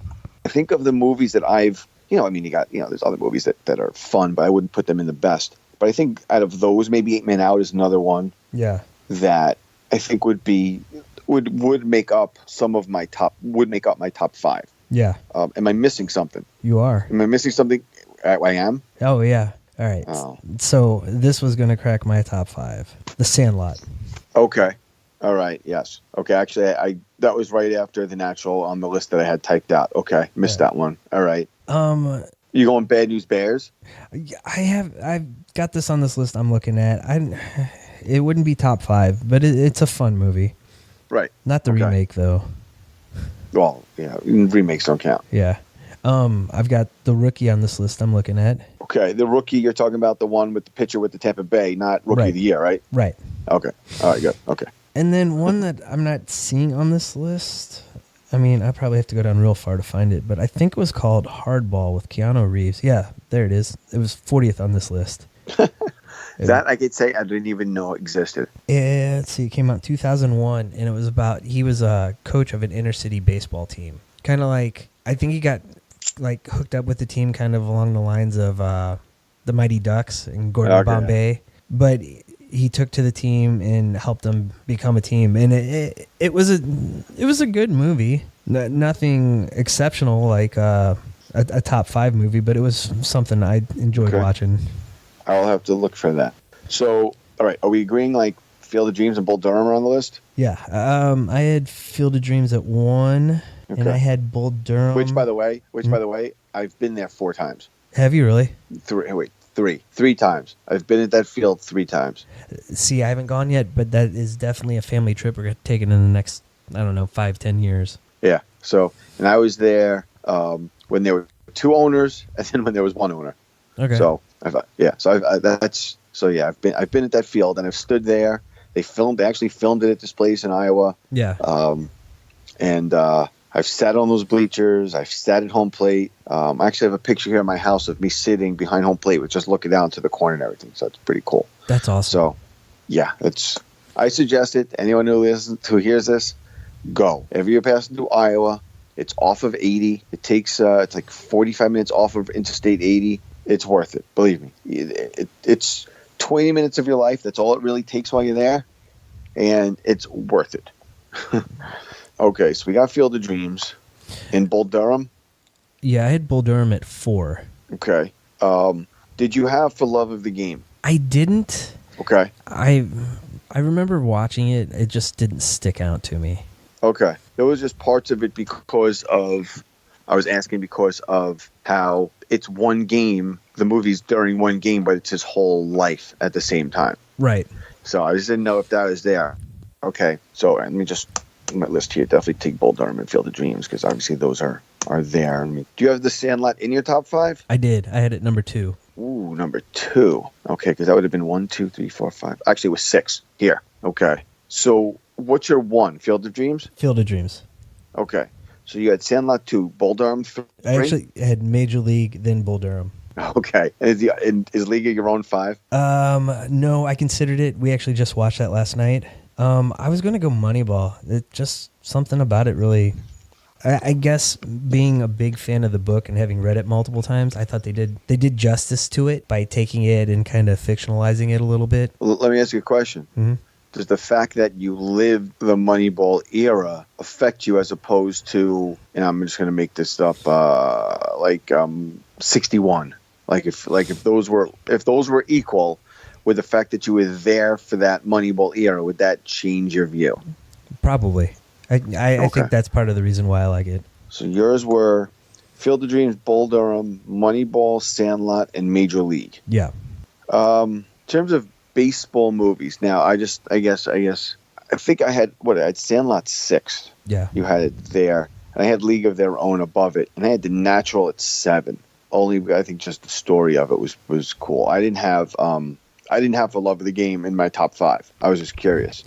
B: I think of the movies that I've, there's other movies that are fun, but I wouldn't put them in the best. But I think out of those, maybe 8 Men Out is another one. Yeah. That I think would make up my top 5. Yeah. Am I missing something?
A: You are.
B: Am I missing something? I am?
A: Oh, yeah. All right. Oh. So this was going to crack my top 5. The Sandlot.
B: Okay. All right. Yes. Okay. Actually, I that was right after The Natural on the list that I had typed out. Okay, missed that one. All right. You going Bad News Bears?
A: I've got this on this list I'm looking at. It wouldn't be top 5, but it's a fun movie.
B: Right.
A: Not the remake though.
B: Well, yeah, remakes don't count.
A: Yeah. I've got The Rookie on this list I'm looking at.
B: Okay, The Rookie, you're talking about the one with the pitcher with the Tampa Bay, not Rookie of the Year, right?
A: Right.
B: Okay. All right, good. Okay.
A: And then one that I'm not seeing on this list, I mean, I probably have to go down real far to find it, but I think it was called Hardball with Keanu Reeves. Yeah, there it is. It was 40th on this list.
B: That I could say I didn't even know existed.
A: Let's see, it came out in 2001, and it was about, he was a coach of an inner city baseball team. Kind of like, I think he got like hooked up with the team kind of along the lines of the Mighty Ducks and Gordon Bombay. But he took to the team and helped them become a team, and it was a good movie. Nothing exceptional like a top 5 movie, but it was something I enjoyed watching.
B: I'll have to look for that. So, all right, are we agreeing like Field of Dreams and Bull Durham are on the list?
A: Yeah, I had Field of Dreams at 1, and I had Bull Durham.
B: Which, by the way, I've been there 4 times.
A: Have you really?
B: 3 times. I've been at that field 3 times.
A: See, I haven't gone yet, but that is definitely a family trip we're taking in the next, 5-10 years.
B: Yeah. So, and I was there when there were 2 owners, and then when there was 1 owner.
A: Okay.
B: So, I've been at that field, and I've stood there. They actually filmed it at this place in Iowa.
A: Yeah.
B: And I've sat on those bleachers. I've sat at home plate. I actually have a picture here in my house of me sitting behind home plate with just looking down to the corner and everything. So it's pretty cool.
A: That's awesome.
B: So, yeah, I suggest it. Anyone who hears this, go. If you're passing through Iowa, it's off of 80. It takes it's like 45 minutes off of Interstate 80. It's worth it. Believe me. It's 20 minutes of your life. That's all it really takes while you're there, and it's worth it. Okay, so we got Field of Dreams in Bull Durham.
A: Yeah, I had Bull Durham at 4.
B: Okay. Did you have For Love of the Game?
A: I didn't.
B: Okay.
A: I remember watching it. It just didn't stick out to me.
B: Okay. There was just parts of it because of how it's one game. The movie's during one game, but it's his whole life at the same time. Right. So I just didn't know if that was there. Okay. So let me just... my list here, definitely take Bull Durham and Field of Dreams because obviously those are there. Do you have The Sandlot in your top 5?
A: I did. I had it number 2.
B: Ooh, number 2. Okay, because that would have been 1, 2, 3, 4, 5. Actually, it was 6 here. Okay, so what's your 1? Field of Dreams.
A: Field of Dreams.
B: Okay, so you had Sandlot 2, Bull Durham 3.
A: I actually had Major League, then Bull Durham.
B: Okay, and is League of Your Own 5?
A: No, I considered it. We actually just watched that last night. I was going to go Moneyball. It just something about it really, I guess being a big fan of the book and having read it multiple times, I thought they did justice to it by taking it and kind of fictionalizing it a little bit.
B: Let me ask you a question. Mm-hmm. Does the fact that you lived the Moneyball era affect you as opposed to, and I'm just going to make this up, 61? Like if those were equal, with the fact that you were there for that Moneyball era, would that change your view?
A: Probably. I think that's part of the reason why I like it.
B: So yours were Field of Dreams, Bull Durham, Moneyball, Sandlot, and Major League. Yeah. In terms of baseball movies, now I think I had Sandlot 6. Yeah. You had it there. And I had League of Their Own above it. And I had The Natural at 7. Only, I think just the story of it was cool. I didn't have For Love of the Game in my top 5. I was just curious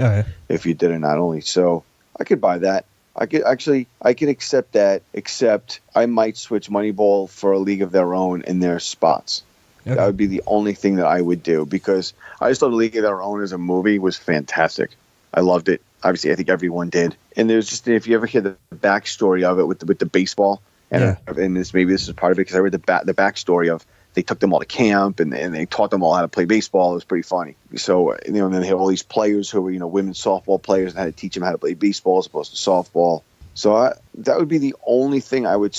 B: if you did or not. Only so I could buy that. I could accept that. Except I might switch Moneyball for A League of Their Own in their spots. Okay. That would be the only thing that I would do because I just thought A League of Their Own as a movie was fantastic. I loved it. Obviously, I think everyone did. And there's just, if you ever hear the backstory of it with the baseball, and this is part of it because I read the backstory of. They took them all to camp and they taught them all how to play baseball. It was pretty funny. So, and then they have all these players who were, women's softball players and had to teach them how to play baseball as opposed to softball. So that would be the only thing I would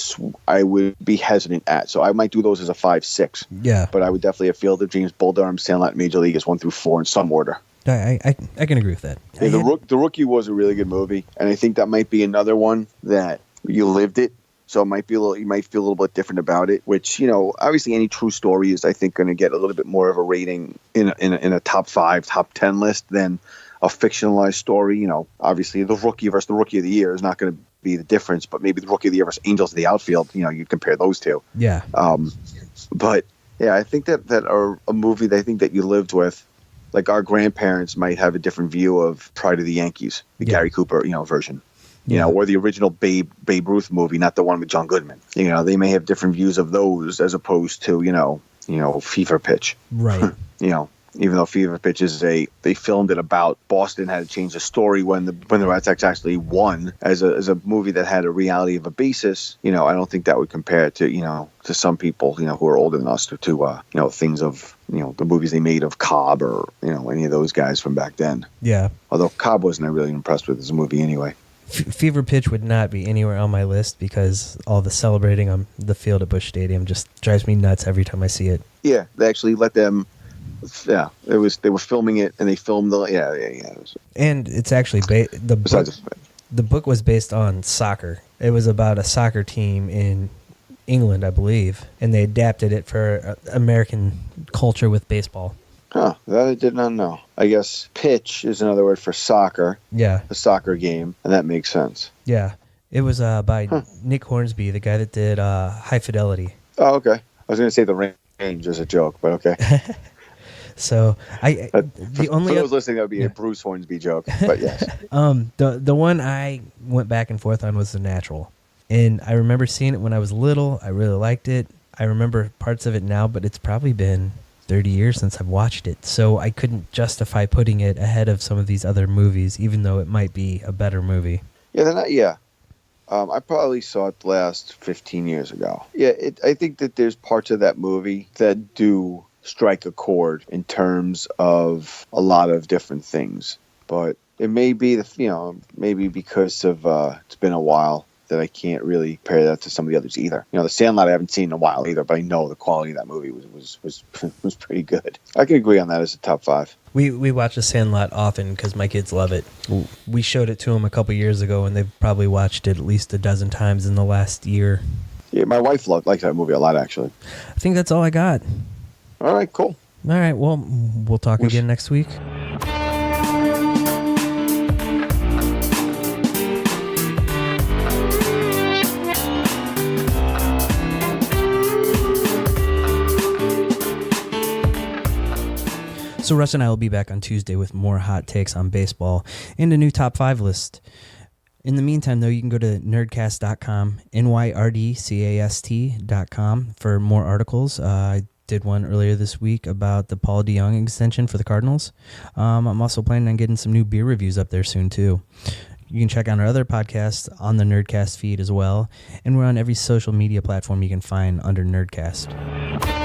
B: be hesitant at. So I might do those as a 5, 6. Yeah. But I would definitely have Field of Dreams, Bull Durham, Sandlot, Major League as 1 through 4 in some order.
A: I can agree with that.
B: Yeah, the Rookie was a really good movie, and I think that might be another one that you lived it, so it might be you might feel a little bit different about it. Which, obviously, any true story is, I think, going to get a little bit more of a rating in a top 5, top 10 list than a fictionalized story. Obviously, the Rookie versus the Rookie of the Year is not going to be the difference, but maybe the Rookie of the Year versus Angels of the Outfield. You compare those two.
A: Yeah.
B: But yeah, I think that are a movie that I think that you lived with. Like, our grandparents might have a different view of Pride of the Yankees, the Gary Cooper, version, or the original Babe Ruth movie, not the one with John Goodman. They may have different views of those as opposed to, Fever Pitch.
A: Right.
B: Even though Fever Pitch they filmed it about Boston had to change the story when the Red Sox actually won as a movie that had a reality of a basis. I don't think that would compare to some people who are older than us to things of the movies they made of Cobb or any of those guys from back then.
A: Yeah.
B: Although Cobb wasn't I really impressed with as a movie anyway.
A: Fever Pitch would not be anywhere on my list because all the celebrating on the field at Busch Stadium just drives me nuts every time I see it.
B: Yeah, they actually let them. Yeah, they were filming it, and they filmed
A: And it's actually the book was based on soccer. It was about a soccer team in England, I believe, and they adapted it for American culture with baseball.
B: Huh, that I did not know. I guess pitch is another word for soccer. Yeah, a soccer game, and that makes sense.
A: Yeah, it was by Nick Hornsby, the guy that did High Fidelity.
B: Oh, okay. I was going to say The Range as a joke, but okay.
A: So the only
B: for those listening, that would be a Bruce Hornsby joke, but yes.
A: The one I went back and forth on was The Natural, and I remember seeing it when I was little. I really liked it. I remember parts of it now, but it's probably been 30 years since I've watched it, so I couldn't justify putting it ahead of some of these other movies, even though it might be a better movie.
B: Yeah, they're not. Yeah. I probably saw it last 15 years ago. Yeah, I think that there's parts of that movie that do strike a chord in terms of a lot of different things, but it may be maybe because of it's been a while that I can't really compare that to some of the others either. The Sandlot I haven't seen in a while either, but I know the quality of that movie was pretty good. I can agree on that as a top 5.
A: We watch The Sandlot often because my kids love it. We showed it to them a couple years ago, and they've probably watched it at least a dozen times in the last year.
B: Yeah, my wife likes that movie a lot, actually.
A: I think that's all I got.
B: All right, cool.
A: All right, well, we'll talk again next week. So Russ and I will be back on Tuesday with more hot takes on baseball and a new top 5 list. In the meantime, though, you can go to Nyrdcast.com, Nyrdcast.com for more articles. I did one earlier this week about the Paul DeJong extension for the Cardinals. I'm also planning on getting some new beer reviews up there soon, too. You can check out our other podcasts on the Nyrdcast feed as well. And we're on every social media platform you can find under Nyrdcast.